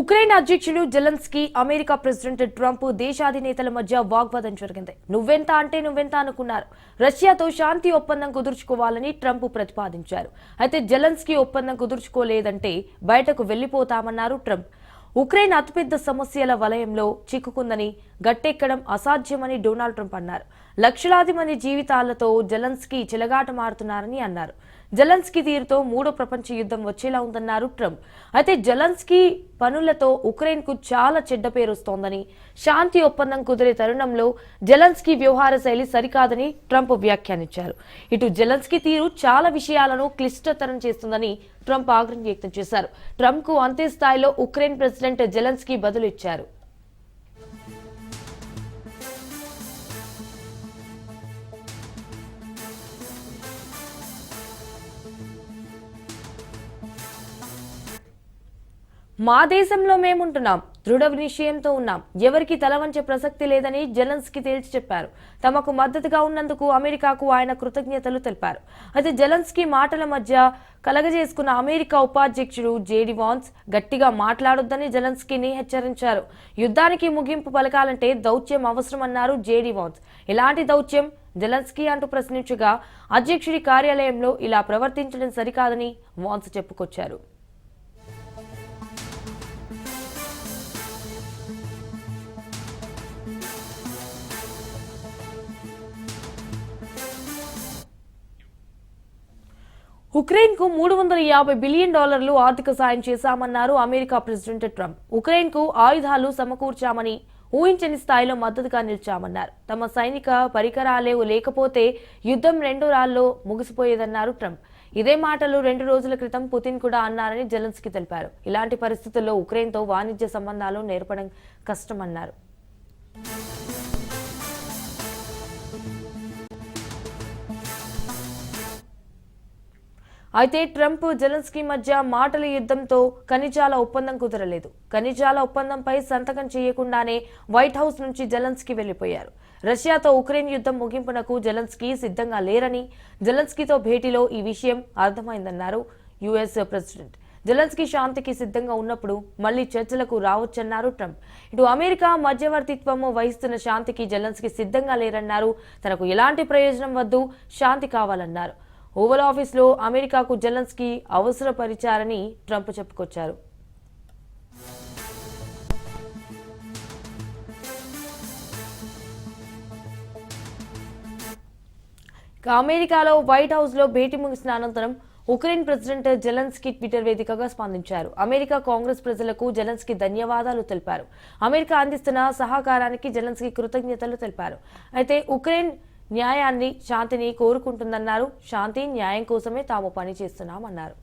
Ukraine అధ్యక్షులు Zelensky America president Trump దేశాధినేతల మధ్య వాగ్వాదం జరిగింది. నువ్వెంత అంటే నువ్వెంత అనుకున్నారు. రష్యాతో శాంతి ఒప్పందం కుదుర్చుకోవాలని ట్రంప్ ప్రతిపాదించారు. అయితే జెలెన్స్కీ ఒప్పందం కుదుర్చుకోలేదంటే బయటకు వెళ్లిపోతామన్నారు ట్రంప్. ఉక్రెయిన్ అతిపెద్ద సమస్యల వలయంలో చిక్కుకుందని, గట్టెక్కడం అసాధ్యమని డొనాల్డ్ ట్రంప్ అన్నారు. లక్షలాది మంది జీవితాలతో జెలెన్స్కీ చెలగాటమాడుతున్నారని అన్నారు. జెలెన్స్కీ తీరుతో మూడో ప్రపంచ యుద్ధం వచ్చేలా ఉందన్నారు ట్రంప్. అయితే జెలెన్స్కీ పనులతో ఉక్రెయిన్కు చాలా చెడ్డ పేరు వస్తోందని, శాంతి ఒప్పందం కుదిరే తరుణంలో జెలెన్స్కీ వ్యవహార శైలి సరికాదని ట్రంప్ వ్యాఖ్యానించారు. ఇటు జెలెన్స్కీ తీరు చాలా విషయాలను క్లిష్టతరం చేస్తుందని ట్రంప్ ఆగ్రహం వ్యక్తం చేశారు. ట్రంప్కు అంతే స్థాయిలో ఉక్రెయిన్ ప్రెసిడెంట్ జెలెన్స్కీ బదులు ఇచ్చారు. మా దేశంలో మేముంటున్నాం, దృఢ నిశ్చయంతో ఉన్నాం, ఎవరికి తలవంచే ప్రసక్తి లేదని జెలెన్స్కీ తేల్చి చెప్పారు. తమకు మద్దతుగా ఉన్నందుకు అమెరికాకు ఆయన కృతజ్ఞతలు తెలిపారు. అయితే జెలెన్స్కీ మాటల మధ్య కలగజేసుకున్న అమెరికా ఉపాధ్యక్షుడు జేడీ వాన్స్ గట్టిగా మాట్లాడొద్దని జెలెన్స్కీని హెచ్చరించారు. యుద్ధానికి ముగింపు పలకాలంటే దౌత్యం అవసరమన్నారు జేడీ వాన్స్. ఎలాంటి దౌత్యం జెలెన్స్కీ అంటూ ప్రశ్నించగా, అధ్యక్షుడి కార్యాలయంలో ఇలా ప్రవర్తించడం సరికాదని వాన్స్ చెప్పుకొచ్చారు. ఉక్రెయిన్కు $350 బిలియన్ ఆర్థిక సాయం చేశామన్నారు అమెరికా ప్రెసిడెంట్ ట్రంప్. ఉక్రెయిన్కు ఆయుధాలు సమకూర్చామని, ఊహించని స్థాయిలో మద్దతుగా నిలిచామన్నారు. తమ సైనిక పరికరాలే లేకపోతే యుద్ధం 2 రాళ్లలో ముగిసిపోయేదన్నారు ట్రంప్. ఇదే మాటలు 2 రోజుల క్రితం పుతిన్ కూడా అన్నారని జెలెన్స్కీ తెలిపారు. ఇలాంటి పరిస్థితుల్లో ఉక్రెయిన్తో వాణిజ్య సంబంధాలు నేర్పడం కష్టమన్నారు. అయితే ట్రంప్ జెలెన్స్కీ మధ్య మాటల యుద్ధంతో ఖనిజాల ఒప్పందం కుదరలేదు. ఖనిజాల ఒప్పందంపై సంతకం చేయకుండానే వైట్ హౌస్ నుంచి జెలెన్స్కీ వెళ్లిపోయారు. రష్యాతో ఉక్రెయిన్ యుద్ధం ముగింపునకు జెలెన్స్కీ సిద్ధంగా లేరని, జెలెన్స్కీతో భేటీలో ఈ విషయం అర్థమైందన్నారు యుఎస్ ప్రెసిడెంట్. జెలెన్స్కీ శాంతికి సిద్ధంగా ఉన్నప్పుడు మళ్లీ చర్చలకు రావచ్చన్నారు ట్రంప్. ఇటు అమెరికా మధ్యవర్తిత్వం వహిస్తున్న శాంతికి జెలెన్స్కీ సిద్ధంగా లేరన్నారు. తనకు ఎలాంటి ప్రయోజనం వద్దు, శాంతి కావాలన్నారు. ఓవల్ ఆఫీస్లో అమెరికాకు జెలెన్స్కీ అవసరపరిచారని ట్రంప్ చెప్పుకొచ్చారు. అమెరికాలో వైట్ హౌస్ లో భేటీ ముగిసిన అనంతరం ఉక్రెయిన్ ప్రెసిడెంట్ జెలెన్స్కీ ట్విట్టర్ వేదికగా స్పందించారు. అమెరికా కాంగ్రెస్ ప్రజలకు జెలెన్స్కీ ధన్యవాదాలు తెలిపారు. అమెరికా అందిస్తున్న సహకారానికి జెలెన్స్కీ కృతజ్ఞతలు తెలిపారు. అయితే ఉక్రెయిన్ న్యాయాన్ని, శాంతిని కోరుకుంటుందన్నారు. శాంతి, న్యాయం కోసమే తాము పనిచేస్తున్నామన్నారు.